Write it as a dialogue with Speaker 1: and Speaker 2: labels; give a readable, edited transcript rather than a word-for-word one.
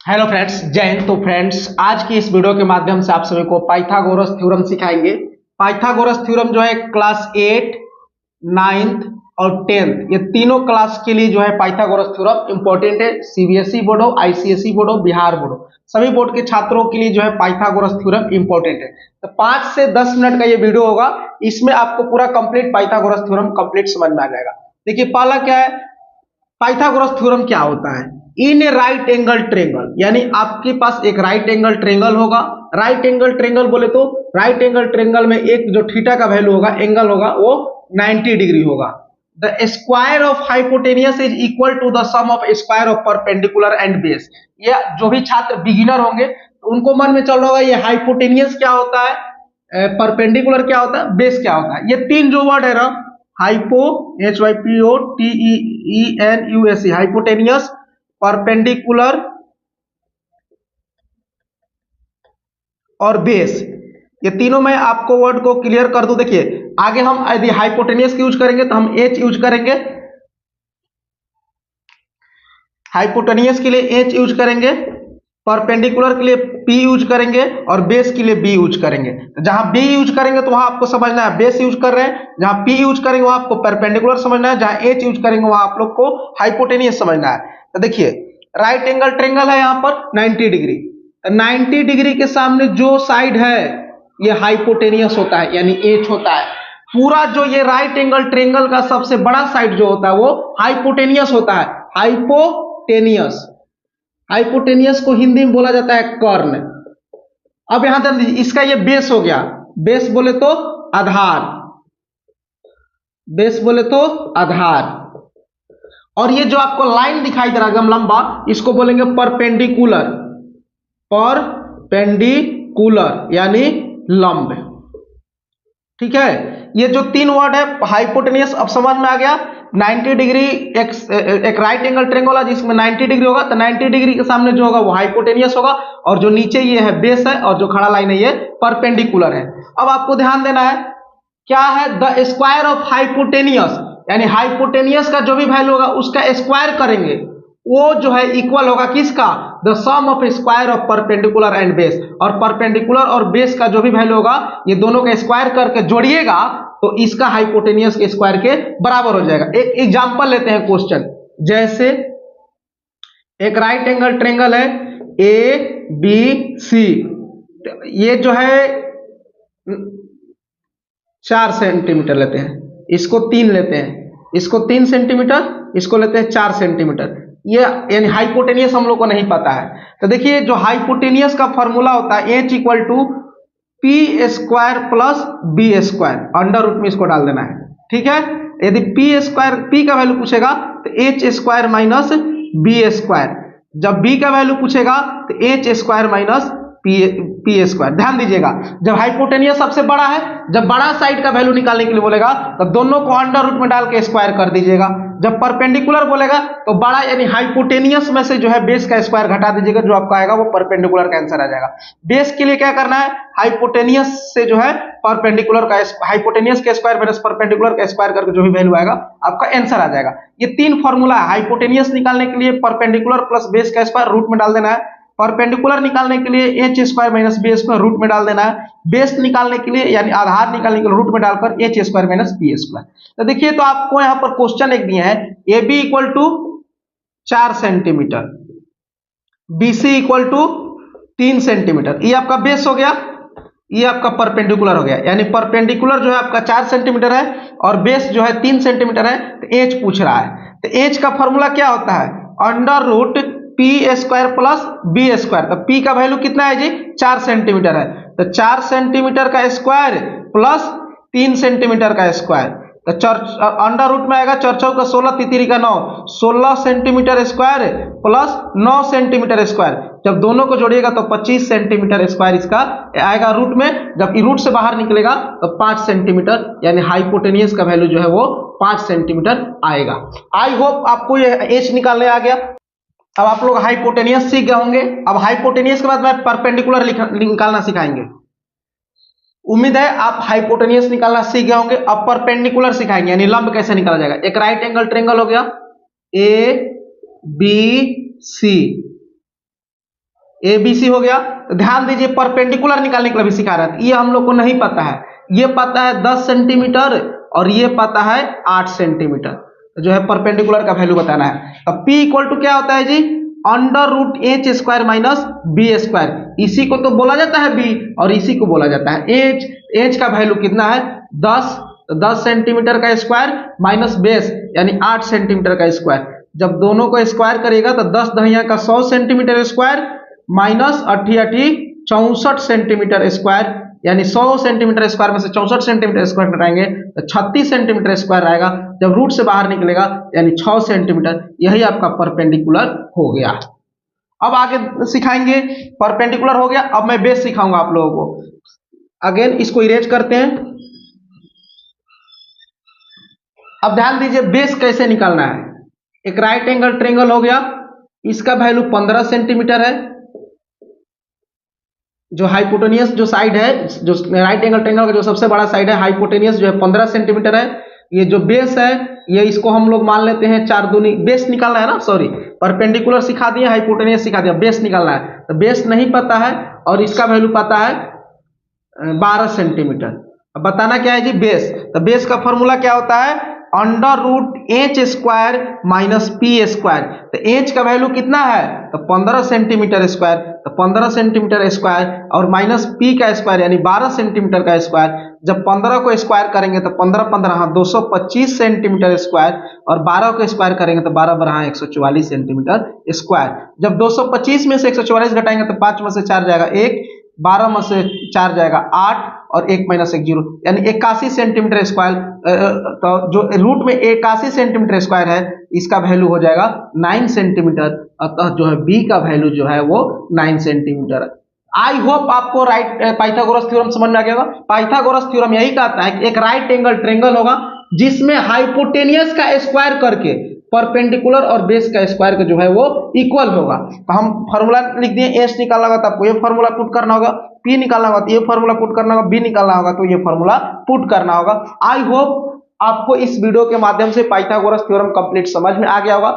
Speaker 1: Hello friends, जय हिंद। तो friends, आज की इस वीडियो के माध्यम से आप सभी को पाइथागोरस थ्योरम सिखाएंगे। पाइथागोरस थ्योरम जो है क्लास 8, 9th और 10th ये तीनों क्लास के लिए जो है पाइथागोरस थ्योरम इंपॉर्टेंट है। सीबीएसई बोर्ड हो, आईसीएसई बोर्ड हो, बिहार बोर्ड हो, सभी बोर्ड के छात्रों के लिए जो है पाइथागोरस थ्योरम इंपॉर्टेंट है। तो 5 से 10 मिनट का ये वीडियो होगा, इसमें आपको पूरा कंप्लीट पाइथागोरस थ्योरम कंप्लीट समझ में आ जाएगा। देखिए, पहला क्या है, पाइथागोरस थ्योरम क्या होता है। इन ए राइट एंगल ट्रेंगल, यानी आपके पास एक राइट एंगल ट्रेंगल होगा। राइट एंगल ट्रेंगल बोले तो राइट एंगल ट्रेंगल में एक जो थीटा का वैल्यू होगा, एंगल होगा, वो 90 डिग्री होगा। The square of hypotenuse is equal to the sum of square of perpendicular and base. ये जो भी छात्र बिगिनर होंगे तो उनको मन में चल रहा होगा ये हाइपोटेनियस क्या होता है, परपेंडिकुलर क्या होता है, बेस क्या होता है। ये तीन जो वर्ड है ना, हाइपो HYPOTENUS, हाइपोटेनियस, परपेंडिकुलर और बेस, ये तीनों मैं आपको वर्ड को क्लियर कर दूं। देखिए, आगे हम यदि हाइपोटेनियस की यूज करेंगे तो हम H यूज करेंगे, हाइपोटेनियस के लिए H यूज करेंगे, परपेंडिकुलर के लिए P यूज करेंगे और बेस के लिए B यूज करेंगे। जहां B यूज करेंगे तो वहां आपको समझना है बेस यूज कर रहे हैं, जहां P यूज करेंगे वहां आपको परपेंडिकुलर समझना है, जहां H यूज करेंगे वहां आप लोग को हाइपोटेनियस समझना है। तो देखिए, राइट एंगल ट्रेंगल है यहाँ पर 90 डिग्री, तो 90 डिग्री के सामने जो साइड है ये हाइपोटेनियस होता है, यानी H होता है। पूरा जो ये राइट एंगल ट्रेंगल का सबसे बड़ा साइड जो होता है वो हाइपोटेनियस होता है। हाइपोटेनियस, हाइपोटेनियस को हिंदी में बोला जाता है कर्ण। अब यहां ध्यान दीजिए, इसका ये बेस हो गया, बेस बोले तो आधार, बेस बोले तो आधार। और ये जो आपको लाइन दिखाई दे रहा है एकदम लंबा, इसको बोलेंगे परपेंडिकुलर, परपेंडिकुलर यानी लंब। ठीक है, ये जो तीन वर्ड है हाइपोटेनियस, अब समझ में आ गया। 90 डिग्री एक राइट एंगल ट्रेंगल है जिसमें 90 डिग्री होगा, तो 90 डिग्री के सामने जो होगा वो हाइपोटेनियस होगा, और जो नीचे ये है बेस है, और जो खड़ा लाइन है ये परपेंडिकुलर है। अब आपको ध्यान देना है क्या है, द स्क्वायर ऑफ हाइपोटेनियस, यानी हाइपोटेनियस का जो भी वैल्यू होगा उसका स्क्वायर करेंगे, वो जो है इक्वल होगा किसका, the sum of square of perpendicular and base. और परपेंडिकुलर और बेस का जो भी वैल्यू होगा ये दोनों का स्क्वायर करके जोड़िएगा तो इसका हाइपोटेनियस के स्क्वायर के बराबर हो जाएगा। एक एग्जांपल लेते हैं क्वेश्चन, जैसे एक राइट एंगल ट्रेंगल है ABC, ये जो है 4 सेंटीमीटर लेते हैं, इसको 3 लेते हैं, इसको 3 सेंटीमीटर, इसको लेते हैं 4 सेंटीमीटर। ये यानी हाइपोटेनियस हम लोग को नहीं पता है। तो देखिए, जो हाइपोटेनियस का फॉर्मूला होता है H equal to P square plus B square, under root में इसको डाल देना है। ठीक है, यदि पी स्क्वायर, पी का वैल्यू पूछेगा तो H square minus B square, जब बी का वैल्यू पूछेगा तो H square minus P square. ध्यान दीजिएगा, जब हाइपोटेनियस सबसे बड़ा है, जब बड़ा साइड का वैल्यू निकालने के लिए बोलेगा तो दोनों को अंडर रूट में डाल के स्क्वायर कर दीजिएगा। जब परपेंडिकुलर बोलेगा तो बड़ा यानी हाइपोटेनियस में से जो है बेस का स्क्वायर घटा दीजिएगा, जो आपका आएगा वो परपेंडिकुलर का आंसर आ जाएगा। बेस के लिए क्या करना है, हाइपोटेनियस से जो है परपेंडिकुलर का, हाइपोटेनियस के स्क्वायर माइनस परपेंडिकुलर का स्क्वायर करके जो भी वैल्यू आएगा आपका आंसर आ जाएगा। ये तीन फॉर्मूला है। हाइपोटेनियस निकालने के लिए परपेंडिकुलर प्लस बेस का स्क्वायर रूट में डाल देना है, परपेंडिकुलर निकालने के लिए H square minus B square root में डाल देना है, बेस निकालने के लिए यानी आधार निकालने के लिए रूट में डालकर H square minus B square. तो देखिए, तो आपको यहाँ पर क्वेश्चन एक दिया है, AB equal to 4 centimetre, BC equal to 3 centimetre, ये आपका बेस हो गया, ये आपका परपेंडिकुलर हो गया। यानी परपेंडिकुलर जो है आपका 4 सेंटीमीटर है और बेस जो है 3 सेंटीमीटर है, तो H पूछ रहा है। तो H का फॉर्मूला क्या होता है, under root P square plus B square. तो पी का वैल्यू कितना है जी, 4 सेंटीमीटर है, तो 4 सेंटीमीटर का स्क्वायर प्लस 3 सेंटीमीटर का स्क्वायर, तो अंडर रूट में आएगा 4 चौका 16 तितिरी का 9, 16 centimetre square plus 9 centimetre square. जब दोनों को जोड़िएगा तो 25 सेंटीमीटर स्क्वायर इसका आएगा रूट में। जब रूट से बाहर निकलेगा तो 5 सेंटीमीटर, यानी हाइपोटेनियस का वैल्यू जो है वो 5 सेंटीमीटर आएगा। आई होप आपको ये H निकालने आ गया। अब आप लोग हाइपोटेनियस सीख गए होंगे। अब हाइपोटेनियस के बाद में परपेंडिकुलर निकालना सिखाएंगे। उम्मीद है आप हाइपोटेनियस निकालना सीख गए होंगे। अब परपेंडिकुलर सिखाएंगे, यानी लंब कैसे निकाला जाएगा। एक राइट एंगल ट्रेंगल हो गया ABC, ABC हो गया। तो ध्यान दीजिए परपेंडिकुलर निकालने के लिए भी सिखा रहा है, ये हम लोग को नहीं पता है। ये पता है 10 सेंटीमीटर और ये पता है 8 सेंटीमीटर, जो है परपेंडिकुलर का वैल्यू बताना है। अब P इक्वल टू क्या होता है जी, under root H square minus B square. इसी को तो बोला जाता है B और इसी को बोला जाता है एच। एच का वैल्यू कितना है 10, 10 सेंटीमीटर का स्क्वायर माइनस बेस यानी 8 सेंटीमीटर का स्क्वायर। जब दोनों को स्क्वायर करेगा तो 10 दहिया का 100 centimetre square minus 8 8 64 centimetre square, यानी 100 सेंटीमीटर स्क्वायर में से 64 सेंटीमीटर स्क्वायर घटाएंगे तो 36 सेंटीमीटर स्क्वायर आएगा। जब रूट से बाहर निकलेगा यानी 6 सेंटीमीटर, यही आपका परपेंडिकुलर हो गया। अब आगे सिखाएंगे, परपेंडिकुलर हो गया। अब मैं बेस सिखाऊंगा आप लोगों को। अगेन इसको इरेज करते हैं। अब ध्यान दीजिए बेस कैसे निकालना है। एक राइट एंगल ट्रायंगल हो गया, इसका वैल्यू 15 सेंटीमीटर है। जो हाइपोटेनियस जो साइड है, जो राइट एंगल ट्रायंगल का जो सबसे बड़ा साइड है हाइपोटेनियस जो है 15 सेंटीमीटर है। ये जो बेस है ये इसको हम लोग मान लेते हैं 4 दूनी, बेस निकालना है ना, सॉरी परपेंडिकुलर सिखा दिया, हाइपोटेनियस सिखा दिया, बेस निकालना है। तो बेस नहीं पता है और इसका वैल्यू पता है 12 सेंटीमीटर। अब बताना क्या है जी बेस। तो बेस का फॉर्मूला क्या होता है, under root H square minus P square. तो एच का वैल्यू कितना है तो 15 सेंटीमीटर स्क्वायर, तो 15 सेंटीमीटर स्क्वायर और माइनस पी का स्क्वायर यानी 12 सेंटीमीटर का स्क्वायर। जब 15 को स्क्वायर करेंगे तो 15 15 हाँ 225 सेंटीमीटर स्क्वायर और 12 को स्क्वायर करेंगे तो 12 12 हाँ 144 सेंटीमीटर स्क्वायर। जब 225 में से 144 घटाएंगे तो 5 में से 4 जाएगा 1, 12 में से 4 जाएगा 8 और 1 माइनस 1 0, यानी 81 सेंटीमीटर स्क्वायर। तो जो रूट में 81 सेंटीमीटर स्क्वायर है इसका वैल्यू हो जाएगा 9 सेंटीमीटर। अतः जो है बी का वैल्यू जो है वो 9 सेंटीमीटर। आई होप आपको राइट पाइथागोरस थ्योरम समझ में आ गया होगा। पाइथागोरस थ्योरम यही कहता है कि एक राइट एंगल ट्रायंगल होगा जिसमें हाइपोटेनियस का स्क्वायर करके परपेंडिकुलर और बेस का स्क्वायर का जो है वो इक्वल होगा। तो हम फॉर्मूला लिख दिए, एच निकालना होगा तो आपको ये फॉर्मूला पुट करना होगा, पी निकालना होगा तो ये फॉर्मूला पुट करना होगा, बी निकालना होगा तो ये फॉर्मूला पुट करना होगा। आई होप आपको इस वीडियो के माध्यम से पाइथागोरस थ्योरम कंप्लीट समझ में आ गया होगा।